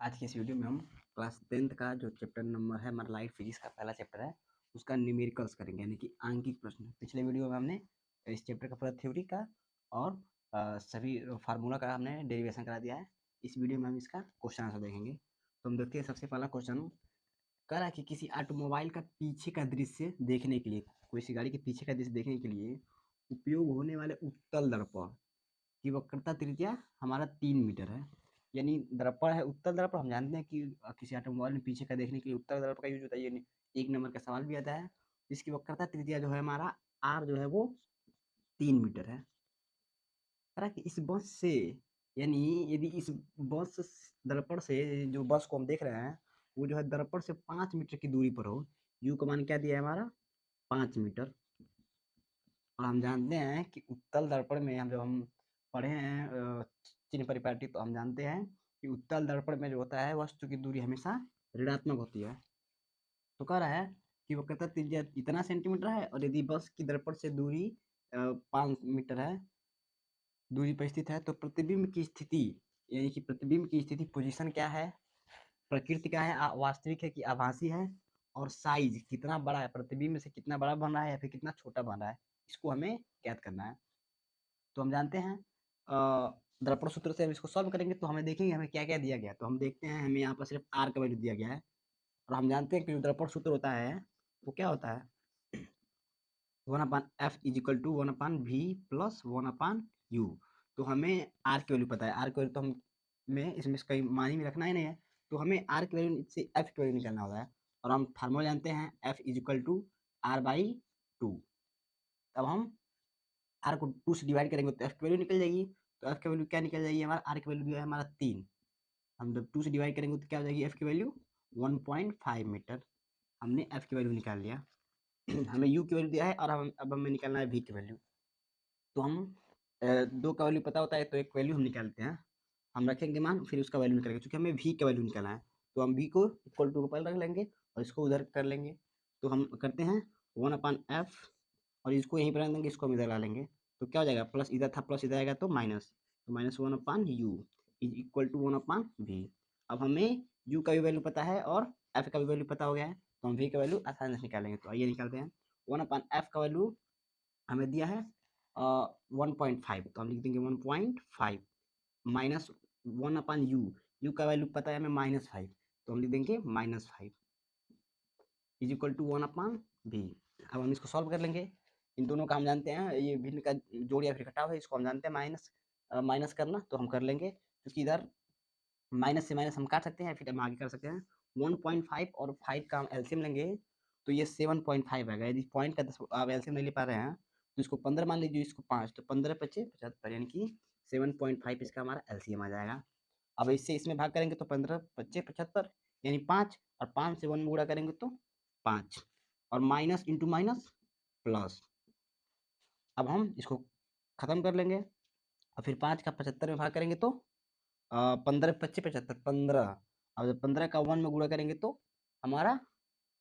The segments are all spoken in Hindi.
आज की इस वीडियो में हम क्लास 10th का जो चैप्टर नंबर है हमारा लाइट फिजिक्स का पहला चैप्टर है उसका न्यूमेरिकल्स करेंगे यानी कि आंकिक प्रश्न। पिछले वीडियो में हमने इस चैप्टर का पूरा थ्योरी का और सभी फार्मूला का हमने डेरिवेशन करा दिया है। इस वीडियो में हम इसका क्वेश्चन आंसर देखेंगे। तो हम देखते हैं सबसे पहला क्वेश्चन कह रहा है कि किसी ऑटोमोबाइल का पीछे का दृश्य देखने के लिए, कोई सी गाड़ी के पीछे का दृश्य देखने के लिए उपयोग होने वाले उत्तल दर्पण की वक्रता त्रिज्या हमारा 3 मीटर है। यानी दर्पण है उत्तल दर्पण, हम जानते हैं कि किसी ऑटोमोबाइल में पीछे का देखने के लिए उत्तल दर्पण का यूज होता है। ये 1 नंबर का सवाल भी आता है। इसकी वक्रता त्रिज्या जो है हमारा आर जो है वो 3 मीटर है। कि इस बस से, यानी यदि इस बस दर्पण से, जो बस को हम देख रहे हैं वो जो है दर्पण से 5 मीटर की दूरी पर हो, यू का मान क्या दिया है हमारा 5 मीटर। और हम जानते हैं कि उत्तल दर्पण में हम जब हम पढ़े हैं चिन्ह परिपाटी, तो हम जानते हैं कि उत्तल दर्पण में जो होता है वस्तु की दूरी हमेशा ऋणात्मक होती है। तो कह रहा है कि वक्रता त्रिज्या इतना सेंटीमीटर है और यदि बस की दर्पण से दूरी 5 मीटर है, दूरी पर स्थित है, तो प्रतिबिंब की स्थिति, यानी कि प्रतिबिंब की स्थिति पोजीशन क्या है, प्रकृति क्या है, वास्तविक है कि आभासी है, और साइज कितना बड़ा है, प्रतिबिंब से कितना बड़ा बन रहा है या फिर कितना छोटा बन रहा है, इसको हमें ज्ञात करना है। तो हम जानते हैं दर्पण सूत्र से हम इसको सॉल्व करेंगे तो हमें देखेंगे हमें क्या क्या दिया गया। तो हम देखते हैं हमें यहाँ पर सिर्फ आर का वैल्यू दिया गया है, और हम जानते हैं कि जो दर्पण सूत्र होता है वो क्या होता है, 1/f=1/v+1/u। तो हमें आर की वैल्यू पता है, आर की वैल्यू तो हमें इसमें कहीं मानी में रखना ही नहीं है, तो हमें आर की वैल्यू से एफ की वैल्यू निकालना होता है। और हम फार्मूला जानते हैं F=r/2। तब हम आर को 2 से डिवाइड करेंगे तो एफ की वैल्यू निकल जाएगी। तो एफ की वैल्यू क्या निकल जाएगी हमारा, आर की वैल्यू दिया है हमारा 3। हम जब 2 से डिवाइड करेंगे तो क्या हो जाएगी एफ की वैल्यू 1.5 मीटर। हमने एफ की वैल्यू निकाल लिया। हमें यू की वैल्यू दिया है और अब हमें निकालना है वी की वैल्यू। तो हम 2 का वैल्यू पता होता है तो एक वैल्यू हम निकालते हैं, हम रखेंगे मान, फिर उसका वैल्यू निकालेंगे, क्योंकि हमें वी का वैल्यू निकालना है। तो हम वी को इक्वल टू पर रख लेंगे और इसको उधर कर लेंगे। तो हम करते हैं 1/f, और इसको यहीं पर रख देंगे, इसको हम इधर ला लेंगे। तो क्या हो जाएगा, प्लस इधर था प्लस इधर आएगा तो माइनस, तो -1/u is equal to 1/v। अब हमें u का भी वैल्यू पता है और f का भी वैल्यू पता हो गया है, तो हम v का वैल्यू आसानी से निकालेंगे। तो आइए निकालते हैं। 1/f का वैल्यू हमें दिया है 1.5, तो हम लिख देंगे 1.5 माइनस 1/u, u का वैल्यू पता है हमें -5, तो हम लिख देंगे -5 इज इक्वल टू 1/v। अब हम इसको सॉल्व कर लेंगे। इन दोनों का हम जानते हैं, ये भिन्न का जोड़ या फिर घटाव है, इसको हम जानते हैं माइनस करना, तो हम कर लेंगे, क्योंकि इधर माइनस से माइनस हम काट सकते हैं, फिर हम आगे कर सकते हैं। 1.5 और 5 का हम एलसीएम लेंगे तो ये 7.5 आएगा। यदि पॉइंट का 10 आप एलसीएम नहीं ले पा रहे हैं तो इसको 15 मान लीजिए, इसको 5, तो 15 पचे 75, यानी कि 7.5 इसका हमारा एलसीएम आ जाएगा। अब इससे इसमें भाग करेंगे तो 15 पच्चे 75, यानी 5, और 5 से 1 गुणा करेंगे तो 5, और माइनस इंटू माइनस प्लस। अब हम इसको खत्म कर लेंगे और फिर 5 का 75 में भाग करेंगे तो 15 पच्चे 75, 15। अब जब 15 का 1 में गुणा करेंगे तो हमारा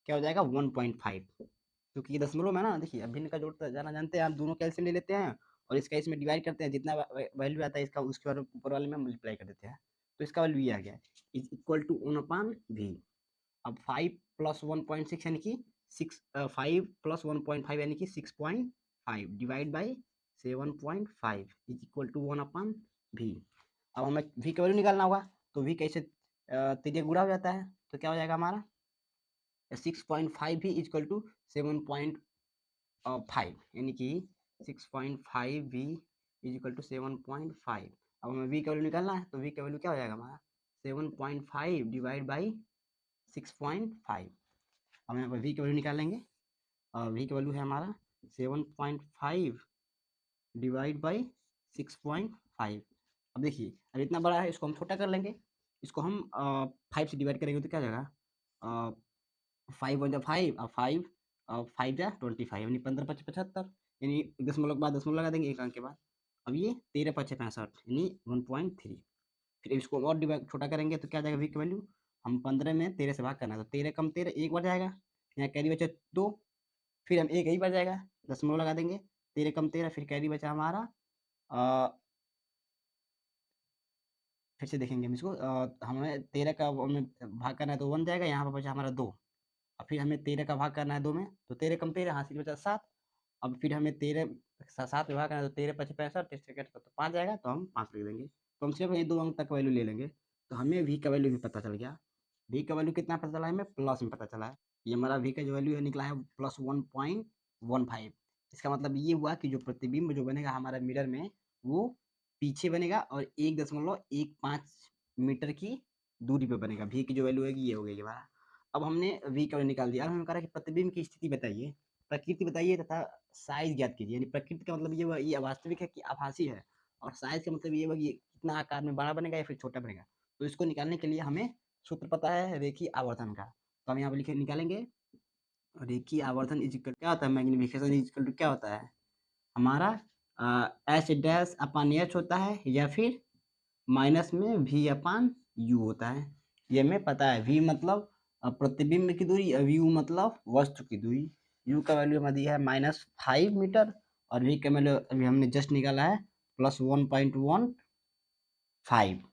क्या हो जाएगा 1.5, क्योंकि ये दशमलव में ना, देखिए भिन्न का जोड़ जाना जानते हैं, हम दोनों कैल्सियम ले लेते हैं और इसका इसमें डिवाइड करते हैं, जितना वैल्यू आता है इसका उसके ऊपर वाले में मल्टीप्लाई कर देते हैं, तो इसका वैल्यू ये आ गया इज इक्वल टू 1/v। अब 5 प्लस 1.6 यानी कि 6, 5 प्लस 1.5 यानी कि 6.5 divide by 7.5 is equal to 1/v। अब हमें v का वैल्यू निकालना होगा, तो v कैसे तिर्यक गुणा हो जाता है, तो क्या हो जाएगा हमारा 6.5 भी इक्वल टू 7.5, यानी कि 6.5 भी इज इक्वल टू 7.5। अब हमें v का वैल्यू निकालना है, तो v का वैल्यू क्या हो जाएगा हमारा 7.5 डिवाइड बाई 6.5। हम यहाँ पर v का वैल्यू निकाल लेंगे, और v का वैल्यू है हमारा 7.5 डिवाइड बाई 6.5। अब देखिए अब इतना बड़ा है, इसको हम छोटा कर लेंगे, इसको हम 5 से डिवाइड करेंगे तो क्या हो जाएगा 5 वन जा 5 और 5 और 5 जा 25, यानी 15 पचे 75, यानी दशमलव के बाद दशमलव लगा देंगे एक अंक के बाद। अब ये 13 पचे 65, यानी 1.3। फिर इसको और डिवाइड छोटा करेंगे तो क्या आ जाएगा v की वैल्यू, हम 15 में 13 से भाग करना है, तो 13 कम 13 1 बढ़ जाएगा, यहाँ कैरी बचा 2, फिर हम एक ही बढ़ जाएगा, दशमलव लगा देंगे, 13 कम 13, फिर कैरी बचा हमारा फिर से देखेंगे हम इसको। हमें 13 का हमें भाग करना है तो 1 जाएगा, यहाँ पर बचा हमारा 2। और फिर हमें 13 का भाग करना है 2 में, तो 13 कम 13 हासिल बचा 7। अब फिर हमें 13 7 में भाग करना है तो 13 5 65 तो 5 जाएगा, तो हम 5 लिख देंगे। तो हम सिर्फ ये 2 अंक तक वैल्यू ले लेंगे। तो हमें v का वैल्यू भी पता चल गया। v का वैल्यू कितना पता चला है, हमें प्लस में पता चला है। ये हमारा v का जो वैल्यू है निकला है प्लस 1.15। इसका मतलब ये हुआ कि जो प्रतिबिंब जो बनेगा हमारा मिरर में, वो पीछे बनेगा और 1.15 मीटर की दूरी पे बनेगा। v की जो वैल्यू है ये हो गई हमारा। अब हमने v का वैल्यू निकाल दिया। अब हमें कहा कि प्रतिबिंब की स्थिति बताइए, प्रकृति बताइए तथा साइज ज्ञात कीजिए। यानी प्रकृति का मतलब ये हुआ ये वास्तविक है कि आभासी है, और साइज का मतलब ये हुआ कि कितना आकार में बड़ा बनेगा या फिर छोटा बनेगा। तो इसको निकालने के लिए हमें सूत्र पता है रेखीय आवर्धन का। तो हम यहाँ पर लिखे निकालेंगे, रेखीय आवर्धन इज इक्वल क्या होता है, मैग्नीफिकेशन इज इक्वल टू क्या होता है हमारा एच डैश अपान एच होता है, या फिर माइनस में वी अपान यू होता है। ये हमें पता है। वी मतलब प्रतिबिंब की दूरी, यू मतलब वस्तु की दूरी। यू का वैल्यू हमें दिया है -5 मीटर, और वी का वैल्यू अभी हमने जस्ट निकाला है +1.15।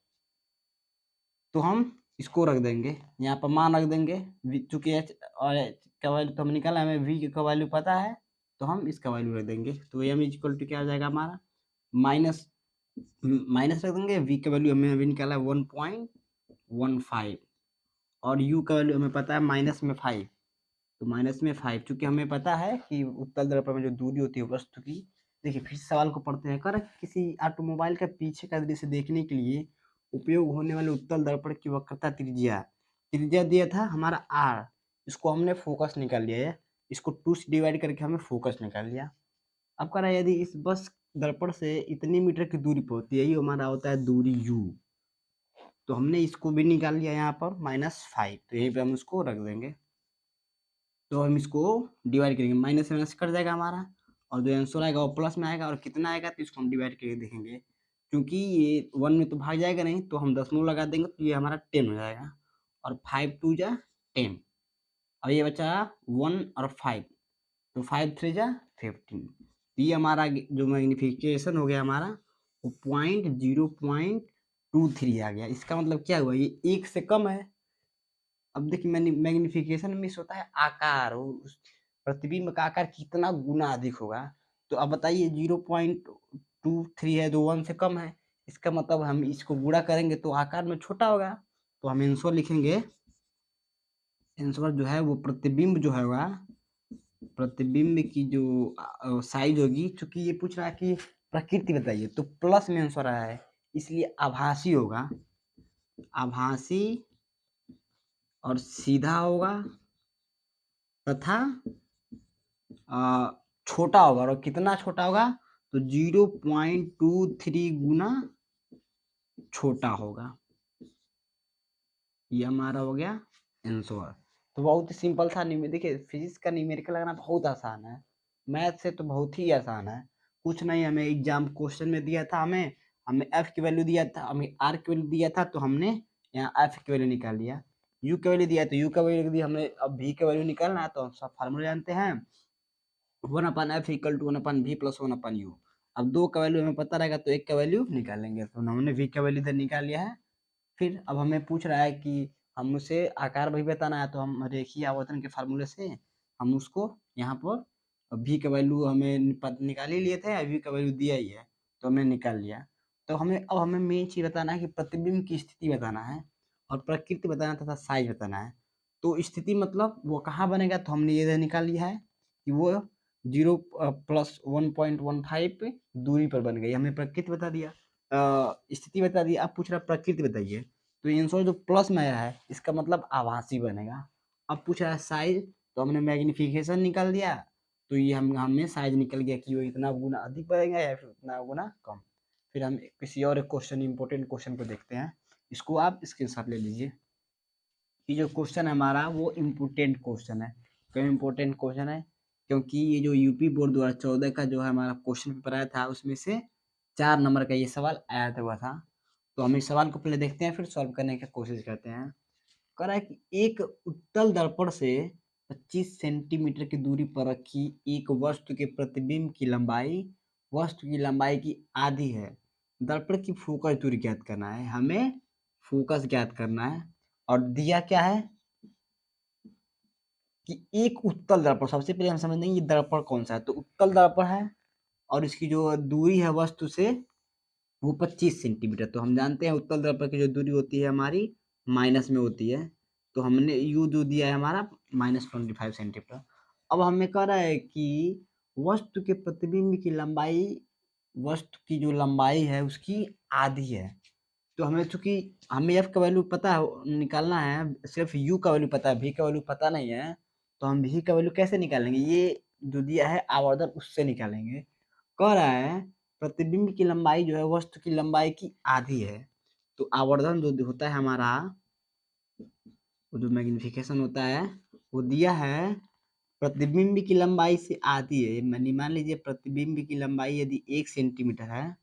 तो हम इसको रख देंगे, यहाँ पर मान रख देंगे। चूंकि एच और एच का वैल्यू तो हम निकाला, हमें वी का वैल्यू पता है, तो हम इसका वैल्यू रख देंगे। तो एम इज इक्वल टू क्या हो जाएगा हमारा, माइनस माइनस रख देंगे। वी का वैल्यू हमें अभी निकाला है 1.15, और यू का वैल्यू हमें पता है -5। तो -5, चूंकि हमें पता है कि उत्तल दर्पण में जो दूरी होती है वस्तु की। देखिए फिर सवाल को पढ़ते हैं। कर किसी ऑटोमोबाइल का पीछे का दृश्य देखने के लिए उपयोग होने वाले उत्तल दर्पण की वक्रता त्रिज्या त्रिज्या दिया था हमारा r। इसको हमने फोकस निकाल लिया है, इसको 2 से डिवाइड करके हमें फोकस निकाल लिया। अब कह रहा है यदि इस बस दर्पण से इतनी मीटर की दूरी पर होती है, ये हमारा होता है दूरी u। तो हमने इसको भी निकाल लिया यहाँ पर -5, तो यहीं पे हम इसको रख देंगे। तो हम इसको डिवाइड करेंगे, माइनस से माइनस कट जाएगा हमारा, और जो आंसर आएगा वो प्लस में आएगा। और कितना आएगा तो इसको हम डिवाइड करके देखेंगे, क्योंकि ये 1 में तो भाग जाएगा नहीं, तो हम दशमलव लगा देंगे तो ये हमारा 10 हो जाएगा। और 5 2 जा 10, और ये बचा 1 और 5, तो 5 3 जा 15। ये हमारा जो मैग्निफिकेशन हो गया हमारा, वो 0.23 आ गया। इसका मतलब क्या हुआ, ये 1 से कम है। अब देखिए मैग्निफिकेशन में होता है आकार, उस प्रतिबिंब का आकार कितना गुना अधिक होगा। तो अब बताइए 0.23 है जो 1 से कम है, इसका मतलब हम इसको गुणा करेंगे तो आकार में छोटा होगा। तो हम आंसर लिखेंगे, आंसर जो है वो प्रतिबिंब जो होगा, प्रतिबिंब की जो साइज होगी, चूंकि ये पूछ रहा है कि प्रकृति बताइए, तो प्लस में आंसर आया है, इसलिए आभासी होगा। आभासी और सीधा होगा तथा छोटा होगा। और कितना छोटा होगा, तो 0.23 गुना छोटा होगा। ये हमारा हो गया आंसर। तो बहुत ही सिंपल था। देखिए फिजिक्स का न्यूमेरिकल लगाना बहुत आसान है, मैथ से तो बहुत ही आसान है। कुछ नहीं, हमें एग्जाम क्वेश्चन में दिया था, हमें एफ की वैल्यू दिया था, हमें आर की वैल्यू दिया था, तो हमने यहाँ एफ की वैल्यू निकाल लिया। यू की वैल्यू दिया तो यू का वैल्यू दी हमने। अब भी की वैल्यू निकालना है, तो हम सब फार्मूला जानते हैं, 1/f equal to 1/v plus 1/u। अब 2 का वैल्यू हमें पता रहेगा तो 1 का वैल्यू निकालेंगे। तो हमने v का वैल्यू इधर निकाल लिया है। फिर अब हमें पूछ रहा है कि हम उसे आकार भी बताना है, तो हम रेखीय आवर्तन के फार्मूले से हम उसको यहाँ पर v का वैल्यू हमें निकाल ही लिए थे, v का वैल्यू दिया ही है तो हमने निकाल लिया। तो अब हमें मेन चीज बताना है कि प्रतिबिंब की स्थिति बताना है, और प्रकृति बताना तथा साइज बताना है। तो स्थिति मतलब वो कहाँ बनेगा, तो हमने ये निकाल लिया है कि वो 0 + 1.15 दूरी पर बन गई। हमने प्रकृति बता दिया, स्थिति बता दी। अब पूछ रहा प्रकृति बताइए, तो आंसर जो प्लस में आया है इसका मतलब आभासी बनेगा। अब पूछ रहा है साइज, तो हमने मैग्निफिकेशन निकाल दिया, तो ये हमें साइज निकल गया कि वो इतना गुना अधिक बढ़ेगा या फिर उतना गुना कम। फिर हम किसी और क्वेश्चन, इंपॉर्टेंट क्वेश्चन को देखते हैं। इसको आप स्क्रीनशॉट ले लीजिए। ये जो क्वेश्चन है हमारा वो इम्पोर्टेंट क्वेश्चन है। क्यों इम्पोर्टेंट क्वेश्चन है, क्योंकि ये जो यूपी बोर्ड 2014 का जो है हमारा क्वेश्चन पेपर आया था, उसमें से 4 नंबर का ये सवाल आया था। तो हम इस सवाल को पहले देखते हैं, फिर सॉल्व करने की कोशिश करते हैं। कह रहा है कि एक उत्तल दर्पण से 25 सेंटीमीटर की दूरी पर रखी एक वस्तु के प्रतिबिंब की लंबाई वस्तु की लंबाई की आधी है, दर्पण की फोकस दूरी ज्ञात करना है, हमें फोकस ज्ञात करना है। और दिया क्या है कि एक उत्तल दर्पण, सबसे पहले हम समझेंगे ये दर्पण कौन सा है। तो उत्तल दर्पण है और इसकी जो दूरी है वस्तु से वो 25 सेंटीमीटर। तो हम जानते हैं उत्तल दर्पण की जो दूरी होती है हमारी माइनस में होती है। तो हमने यू जो दिया है हमारा -25 सेंटीमीटर। अब हमें कह रहा है कि वस्तु के प्रतिबिंब की लंबाई, वस्तु की जो लंबाई है उसकी आधी है। तो हमें चूंकि हमें एफ का वैल्यू पता है निकालना है, सिर्फ यू का वैल्यू पता है, वी का वैल्यू पता नहीं है। तो हम वी का वैल्यू कैसे निकालेंगे, ये जो दिया है आवर्धन उससे निकालेंगे। कह रहा है प्रतिबिंब की लंबाई जो है वस्तु की लंबाई की आधी है। तो आवर्धन जो होता है हमारा, वो जो मैग्निफिकेशन होता है वो दिया है प्रतिबिंब की लंबाई से आधी है। मान लीजिए प्रतिबिंब की लंबाई यदि 1 सेंटीमीटर है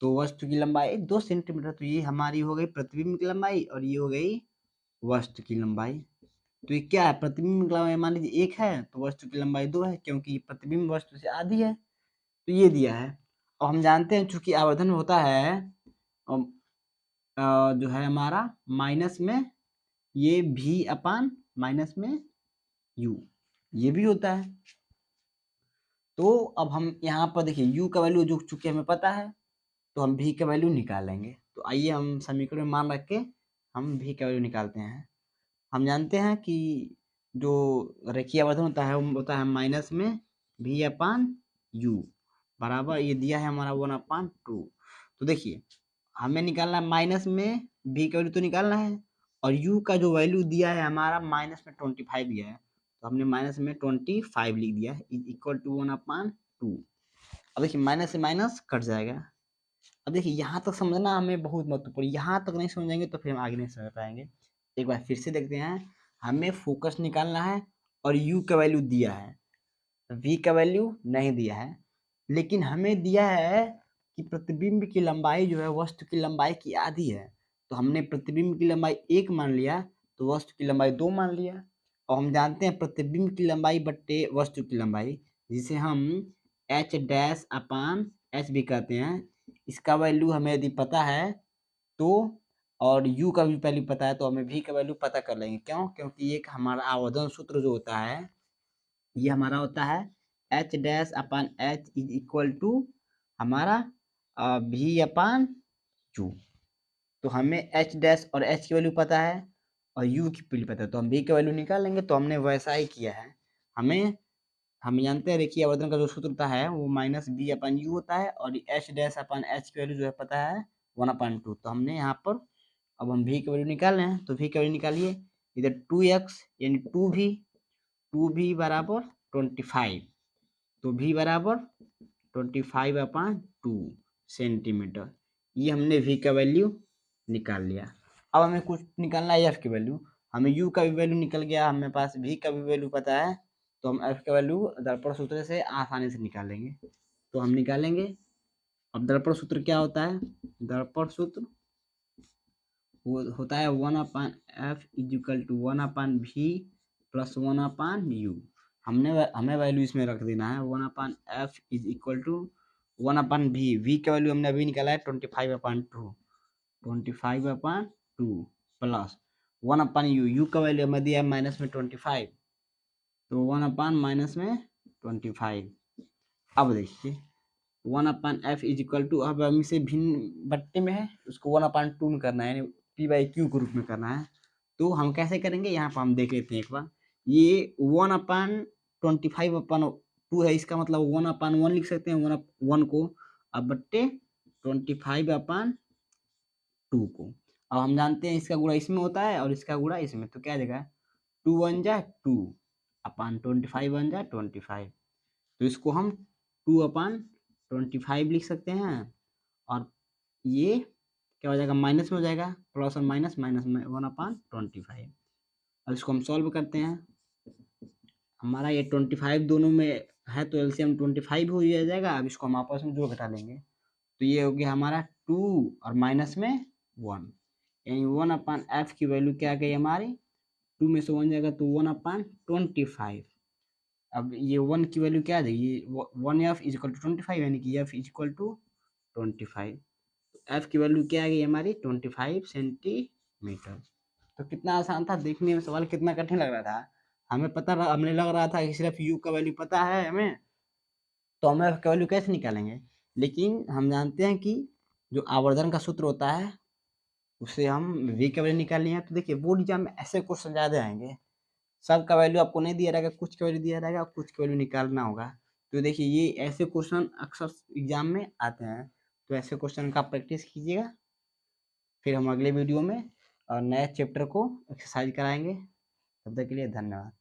तो वस्तु की लंबाई 2 सेंटीमीटर। तो ये हमारी हो गई प्रतिबिंब की लंबाई और ये हो गई वस्तु की लंबाई। तो ये क्या है, प्रतिबिंब की लंबाई मान लीजिए 1 है तो वस्तु की लंबाई 2 है, क्योंकि प्रतिबिंब वस्तु से आधी है। तो ये दिया है। और हम जानते हैं चूंकि आवर्धन होता है जो है हमारा माइनस में ये भी अपान माइनस में यू, ये भी होता है। तो अब हम यहाँ पर देखिए यू का वैल्यू जो चूंकि हमें पता है तो हम भी का वैल्यू निकालेंगे। तो आइए हम समीकरण में मान रख के हम भी का वैल्यू निकालते हैं। हम जानते हैं कि जो रेखीय आवर्धन होता है वो होता है माइनस में भी अपान यू बराबर, ये दिया है हमारा 1/2। तो देखिए हमें निकालना है माइनस में भी का वैल्यू तो निकालना है, और यू का जो वैल्यू दिया है हमारा माइनस में 25 दिया है। तो हमने माइनस में 25 लिख दिया है इज इक्वल टू 1/2। अब देखिए माइनस से माइनस कट जाएगा। अब देखिए यहाँ तक समझना हमें बहुत महत्वपूर्ण, यहाँ तक नहीं समझेंगे तो फिर हम आगे नहीं समझ पाएंगे। एक बार फिर से देखते हैं, हमें फोकस निकालना है और यू का वैल्यू दिया है, वी का वैल्यू नहीं दिया है, लेकिन हमें दिया है कि प्रतिबिंब की लंबाई जो है वस्तु की लंबाई की आधी है। तो हमने प्रतिबिंब की लंबाई 1 मान लिया तो वस्तु की लंबाई 2 मान लिया। और हम जानते हैं प्रतिबिंब की लंबाई बट्टे वस्तु की लंबाई, जिसे हम एच डैश अपान एच भी कहते हैं, इसका वैल्यू हमें यदि पता है तो, और u का भी वैल्यू पता है तो हमें v का वैल्यू पता कर लेंगे। क्यों, क्योंकि एक हमारा आवर्धन सूत्र जो होता है ये हमारा होता है H dash upon H is equal to हमारा v अपान यू। तो हमें एच डैश और एच की वैल्यू पता है और यू की वैल्यू पता है, तो हम v का वैल्यू निकाल लेंगे। तो हमने वैसा ही किया है। हम जानते हैं रेखीय आवर्धन का जो सूत्र होता है वो माइनस बी अपन यू होता है, और एच डैश अपन एच की वैल्यू जो है पता है 1/2। तो हमने यहाँ पर अब हम v की वैल्यू निकाल रहे हैं, तो v की वैल्यू निकालिए। इधर 2x यानी 2v बराबर 25, तो v बराबर 25/2 सेंटीमीटर। ये हमने v का वैल्यू निकाल लिया। अब हमें कुछ निकालना है f की वैल्यू। हमें u का भी वैल्यू निकल गया, हमें पास v का भी वैल्यू पता है, तो हम f का वैल्यू दर्पण सूत्र से आसानी से निकालेंगे। तो हम निकालेंगे। अब दर्पण सूत्र क्या होता है, दर्पण सूत्र वो होता है 1/f is equal to 1/v plus 1/u। हमें वैल्यू इसमें रख देना है 1/f is equal to 1/v। v का वैल्यू हमने अभी निकाला है 25/2 प्लस 1/u। u का वैल्यू हमें दिया है माइनस में 25, तो 1/- में 25। अब देखिए 1/f इज इक्वल टू, अब हम इसे भिन्न बट्टे में है उसको 1/2 में करना है, यानी p/q के रूप में करना है। तो हम कैसे करेंगे यहाँ पर हम देख लेते हैं एक बार। ये 1/25/2 है, इसका मतलब 1/1 लिख सकते हैं 1 को, अब बट्टे 25/2 को। अब हम जानते हैं इसका गुणा इसमें होता है और इसका गुणा इसमें, तो क्या जगह 2 1 जा 2 अपान 25 1 जा 25। तो इसको हम 2/25 लिख सकते हैं, और ये क्या हो जाएगा माइनस में हो जाएगा, प्लस और माइनस माइनस में 1/25। अब इसको हम सॉल्व करते हैं। हमारा ये 25 दोनों में है तो एलसीएम 25 हो जाएगा। अब इसको हम आपस में जोड़ घटा लेंगे, तो ये हो गया हमारा 2 और माइनस में 1, यानी 1/f की वैल्यू क्या आ गई हमारी, 2 में से 1 जाएगा तो 1/25। अब ये 1 की वैल्यू क्या आ जाएगी, 1f इज इक्वल टू 25, यानी कि f is equal to 25। F की वैल्यू क्या आ गई हमारी 25 सेंटीमीटर। तो कितना आसान था, देखने में सवाल कितना कठिन लग रहा था। हमें लग रहा था कि सिर्फ यू का वैल्यू पता है हमें, तो हम एफ का वैल्यू कैसे निकालेंगे। लेकिन हम जानते हैं कि जो आवर्धन का सूत्र होता है उससे हम वी का वैल्यू निकाल लिए हैं। तो देखिए बोर्ड एग्जाम में ऐसे क्वेश्चन ज़्यादा आएंगे, सब का वैल्यू आपको नहीं दिया रहेगा, कुछ का वैल्यू दिया रहेगा, कुछ का वैल्यू निकालना होगा। तो देखिए ये ऐसे क्वेश्चन अक्सर एग्जाम में आते हैं, तो ऐसे क्वेश्चन का प्रैक्टिस कीजिएगा। फिर हम अगले वीडियो में और नए चैप्टर को एक्सरसाइज कराएंगे। तब तक के लिए धन्यवाद।